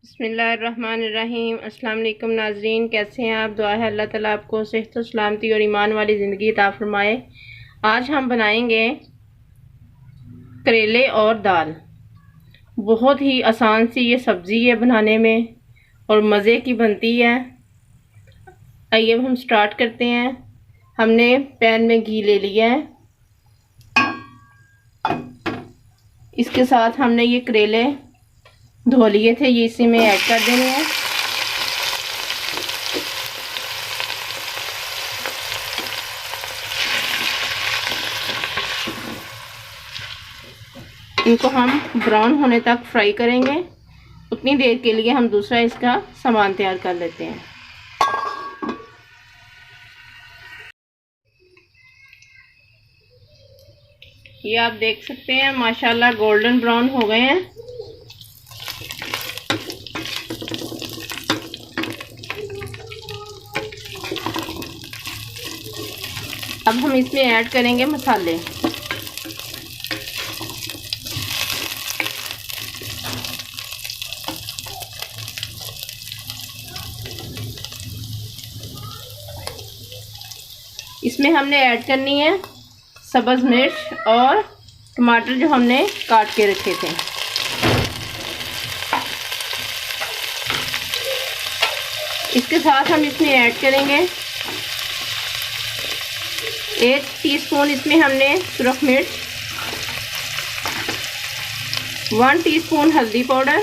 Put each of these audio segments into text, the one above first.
बिस्मिल्लाहिर्रहमानिर्रहीम। अस्सलाम वालेकुम नाजरीन, कैसे हैं आप? दुआ है अल्लाह ताला आपको सेहत और सलामती और ईमान वाली ज़िंदगी अता फरमाए। आज हम बनाएंगे करेले और दाल। बहुत ही आसान सी ये सब्ज़ी है बनाने में और मज़े की बनती है। आइए अब हम स्टार्ट करते हैं। हमने पैन में घी ले लिया है। इसके साथ हमने ये करेले धो लिए थे, ये इसी में ऐड कर देने हैं। इनको हम ब्राउन होने तक फ्राई करेंगे। उतनी देर के लिए हम दूसरा इसका सामान तैयार कर लेते हैं। ये आप देख सकते हैं माशाल्लाह गोल्डन ब्राउन हो गए हैं। अब हम इसमें ऐड करेंगे मसाले। इसमें हमने ऐड करनी है सब्ज़ मिर्च और टमाटर जो हमने काट के रखे थे। इसके साथ हम इसमें ऐड करेंगे 1 टीस्पून इसमें हमने सुरख मिर्च, 1 टीस्पून हल्दी पाउडर,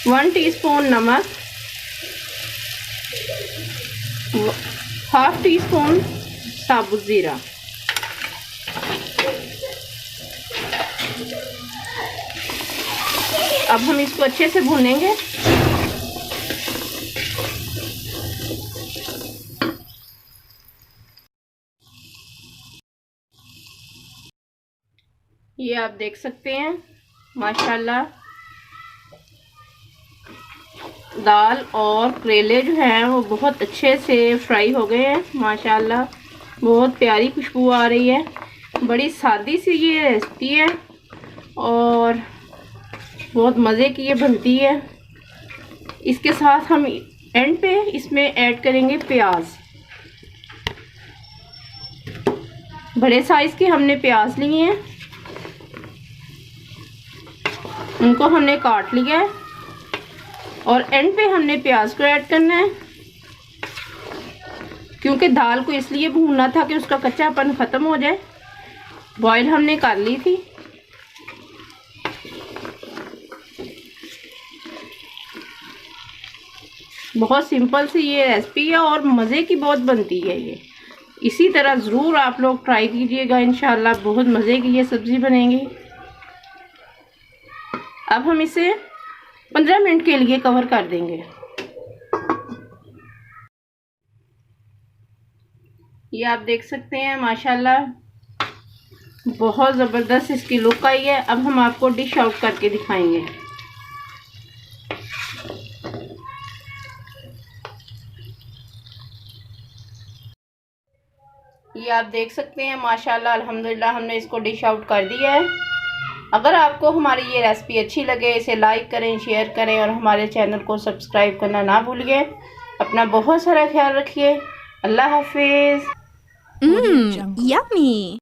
1 टीस्पून नमक, हाफ टीस्पून साबुत ज़ीरा। अब हम इसको अच्छे से भूनेंगे। ये आप देख सकते हैं माशाल्लाह दाल और करेले जो हैं वो बहुत अच्छे से फ्राई हो गए हैं। माशाल्लाह बहुत प्यारी खुशबू आ रही है। बड़ी सादी सी ये रेसिपी है और बहुत मज़े की ये बनती है। इसके साथ हम एंड पे इसमें ऐड करेंगे प्याज। बड़े साइज़ के हमने प्याज लिए हैं, उनको हमने काट लिया है और एंड पे हमने प्याज को ऐड करना है, क्योंकि दाल को इसलिए भूनना था कि उसका कच्चापन ख़त्म हो जाए। बॉईल हमने कर ली थी। बहुत सिंपल सी ये रेसिपी है और मज़े की बहुत बनती है ये। इसी तरह ज़रूर आप लोग ट्राई कीजिएगा, इंशाल्लाह बहुत मज़े की ये सब्ज़ी बनेगी। अब हम इसे 15 मिनट के लिए कवर कर देंगे। ये आप देख सकते हैं माशाल्लाह बहुत ज़बरदस्त इसकी लुक आई है। अब हम आपको डिश आउट करके दिखाएंगे। ये आप देख सकते हैं माशाल्लाह अल्हम्दुलिल्लाह हमने इसको डिश आउट कर दिया है। अगर आपको हमारी ये रेसिपी अच्छी लगे इसे लाइक करें, शेयर करें और हमारे चैनल को सब्सक्राइब करना ना भूलिए। अपना बहुत सारा ख्याल रखिए। अल्लाह हाफिज़। Yummy.